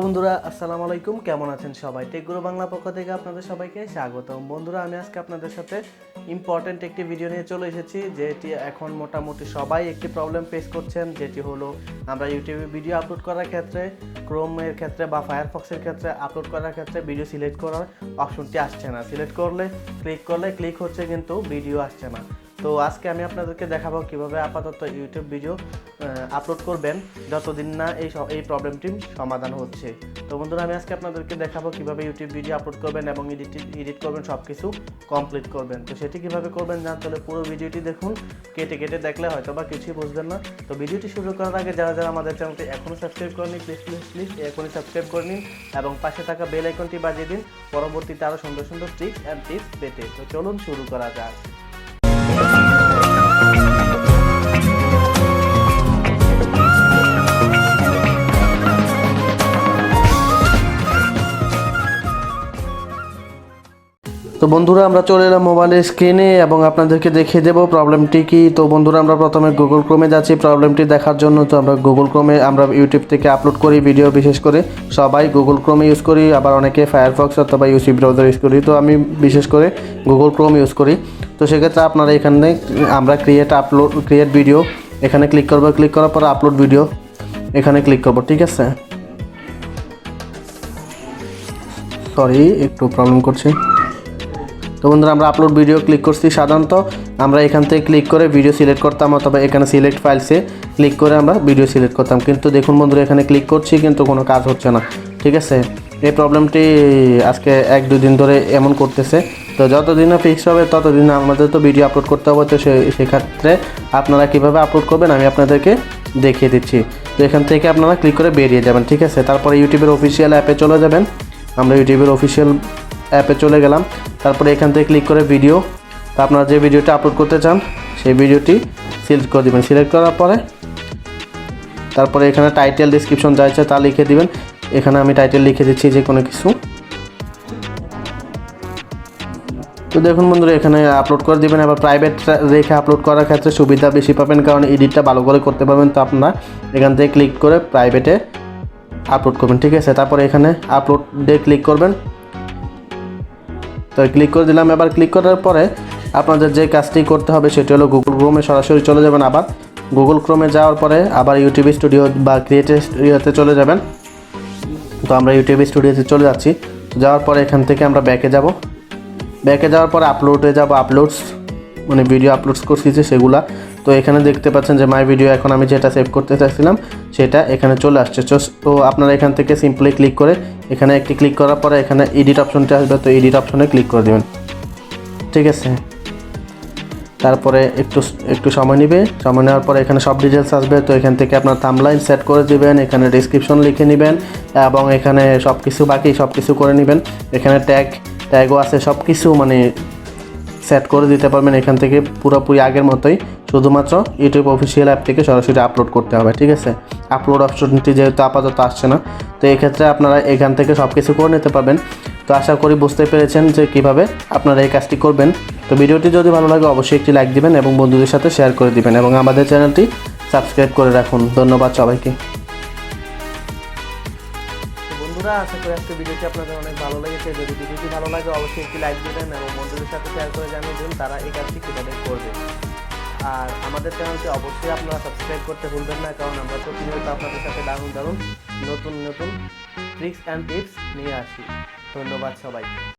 বন্ধুরা আসসালামু আলাইকুম, কেমন আছেন সবাই? টেকগুরু বাংলা পক্ষ থেকে আপনাদের সবাইকে স্বাগতম। বন্ধুরা, আমি আজকে আপনাদের সাথে ইম্পর্টেন্ট একটি ভিডিও নিয়ে চলে এসেছি, যেটি এখন মোটামুটি সবাই একটি প্রবলেম ফেস করছেন, যেটি হলো আমরা ইউটিউবে ভিডিও আপলোড করার ক্ষেত্রে, ক্রোমের ক্ষেত্রে বা ফায়ারফক্সের ক্ষেত্রে আপলোড করার ক্ষেত্রে ভিডিও সিলেক্ট করার অপশনটি আসছে না। সিলেক্ট করলে ক্লিক হচ্ছে, কিন্তু ভিডিও আসছে না। তো আজকে আমি আপনাদেরকে দেখাবো কিভাবে আপাতত ইউটিউব ভিডিও আপলোড করবেন যতদিন না এই প্রবলেমটি সমাধান হচ্ছে। তো বন্ধুরা, আমি আজকে আপনাদেরকে দেখাবো কিভাবে ইউটিউব ভিডিও আপলোড করবেন এবং এডিট করবেন, সব কিছু কমপ্লিট করবেন। তো সেটি কিভাবে করবেন জানতে হলে পুরো ভিডিওটি দেখুন। কেটে দেখলে হয়তো বা কিছুই বুঝবেন না। তো ভিডিওটি শুরু করার আগে যারা আমাদের চ্যানেলটি এখনও সাবস্ক্রাইব করেনি, প্লিজ এখনই সাবস্ক্রাইব করে নিন এবং পাশে থাকা বেল আইকনটি বাজিয়ে দিন পরবর্তীতে আরও সুন্দর সুন্দর ট্রিক্স অ্যান্ড টিপস পেতে। তো চলুন শুরু করা যাক। তো বন্ধুরা, আমরা চলে এলাম মোবাইলের স্ক্রিনে এবং আপনাদেরকে দেখিয়ে দেবো প্রবলেমটি কি। তো বন্ধুরা, আমরা প্রথমে গুগল ক্রোমে যাচ্ছি প্রবলেমটি দেখার জন্য। তো আমরা গুগল ক্রোমে ইউটিউব থেকে আপলোড করি ভিডিও, বিশেষ করে সবাই গুগল ক্রোমে ইউজ করি, আবার অনেকে ফায়ারফক্স অথবা ইউসি ব্রাউজার ইউজ করি। তো আমি বিশেষ করে গুগল ক্রোম ইউজ করি। তো সেক্ষেত্রে আপনারা এখানে আমরা ক্রিয়েট ভিডিও এখানে ক্লিক করবো। ক্লিক করার পর আপলোড ভিডিও এখানে ক্লিক করবো, ঠিক আছে। সরি, একটু প্রবলেম করছে। তো বন্ধুরা, আমরা আপলোড ভিডিও ক্লিক করছি। সাধারণত আমরা এখান থেকে ক্লিক করে ভিডিও সিলেক্ট করতাম, অথবা এখানে সিলেক্ট ফাইলসে ক্লিক করে আমরা ভিডিও সিলেক্ট করতাম। কিন্তু দেখুন বন্ধুরা, এখানে ক্লিক করছি কিন্তু কোনো কাজ হচ্ছে না, ঠিক আছে। এই প্রবলেমটি আজকে 1-2 দিন ধরে এমন করতেছে। তো যতদিন না ফিক্স হবে ততদিন আমাদের তো ভিডিও আপলোড করতে হবে। তো সেক্ষেত্রে আপনারা কীভাবে আপলোড করবেন আমি আপনাদেরকে দেখিয়ে দিচ্ছি। তো এখান থেকে আপনারা ক্লিক করে বেরিয়ে যাবেন, ঠিক আছে। তারপরে ইউটিউবের অফিসিয়াল অ্যাপে চলে যাবেন। আমরা ইউটিউবের অফিসিয়াল অ্যাপে চলে গেলাম। তারপরে এখান থেকে ক্লিক করে ভিডিও, তো আপনারা যে ভিডিওটা আপলোড করতে চান সেই ভিডিওটি সিলেক্ট করে দেবেন। সিলেক্ট করার পরে তারপরে এখানে টাইটেল, ডিসক্রিপশন যা ইচ্ছা তা লিখে দিবেন। এখানে আমি টাইটেল লিখে দিচ্ছি যে কোনো কিছু। তো দেখুন বন্ধুরা, এখানে আপলোড করে দিবেন। এবার প্রাইভেট রেখে আপলোড করার ক্ষেত্রে সুবিধা বেশি পাবেন, কারণ এডিটটা ভালো করে করতে পারবেন। তো আপনারা এখান থেকে ক্লিক করে প্রাইভেটে আপলোড করবেন, ঠিক আছে। তারপরে এখানে আপলোডে ক্লিক করবেন। তো ক্লিক করে দিলাম। এবার ক্লিক করার পরে আপনাদের যে কাজটি করতে হবে সেটি হলো গুগল ক্রোমে সরাসরি চলে যাবেন। আবার গুগল ক্রোমে যাওয়ার পরে আবার ইউটিউব স্টুডিও বা ক্রিয়েটিভ স্টুডিওতে চলে যাবেন। তো আমরা ইউটিউব স্টুডিওতে চলে যাচ্ছি। যাওয়ার পরে এখান থেকে আমরা ব্যাকে যাওয়ার পরে আপলোডে যাব। আপলোডস মানে ভিডিও আপলোডস করছি যে সেগুলা। তো এখানে দেখতে পাচ্ছেন যে মাই ভিডিও, এখন আমি যেটা সেভ করতে চাইছিলাম সেটা এখানে চলে আসছে। তো আপনারা এখান থেকে সিম্পলি ক্লিক করে এখানে একটি ক্লিক করার পরে এখানে এডিট অপশনটা আসবে। তো এডিট অপশনে ক্লিক করে দেবেন, ঠিক আছে। তারপরে একটু সময় নেওয়ার পরে এখানে সব ডিটেলস আসবে। তো এখান থেকে আপনার থাম্বনেইল সেট করে দিবেন, এখানে ডেসক্রিপশন লিখে নেবেন এবং এখানে সব কিছু করে নেবেন। এখানে ট্যাগও আছে, সব কিছু মানে সেট করে দিতে পারবেন এখান থেকে পুরোপুরি আগের মতোই। শুধুমাত্র ইউটিউব অফিসিয়াল অ্যাপ থেকে সরাসরি আপলোড করতে হবে, ঠিক আছে। আপলোড অপশনটি যেহেতু আপাতত আসছে না, তো এক্ষেত্রে আপনারা এখান থেকে সব কিছু করে নিতে পারবেন। তো আশা করি বুঝতে পেরেছেন যে কীভাবে আপনারা এই কাজটি করবেন। তো ভিডিওটি যদি ভালো লাগে অবশ্যই একটি লাইক দিবেন এবং বন্ধুদের সাথে শেয়ার করে দিবেন এবং আমাদের চ্যানেলটি সাবস্ক্রাইব করে রাখুন। ধন্যবাদ সবাইকে। বন্ধুরা, আশা করি আজকে ভিডিওটি আপনাদের অনেক ভালো লেগেছে। যদি ভিডিওটি ভালো লাগে অবশ্যই একটি লাইক দিবেন এবং বন্ধুদের সাথে শেয়ার করে জানিয়ে দিন তারা এই কাজটি কীভাবে করবে। আর আমাদের চ্যানেলটি অবশ্যই আপনারা সাবস্ক্রাইব করতে ভুলবেন না, কারণ আমরা প্রতিনিয়ত আপনাদের সাথে দারুণ নতুন ট্রিক্স অ্যান্ড টিপস নিয়ে আসি। ধন্যবাদ সবাইকে।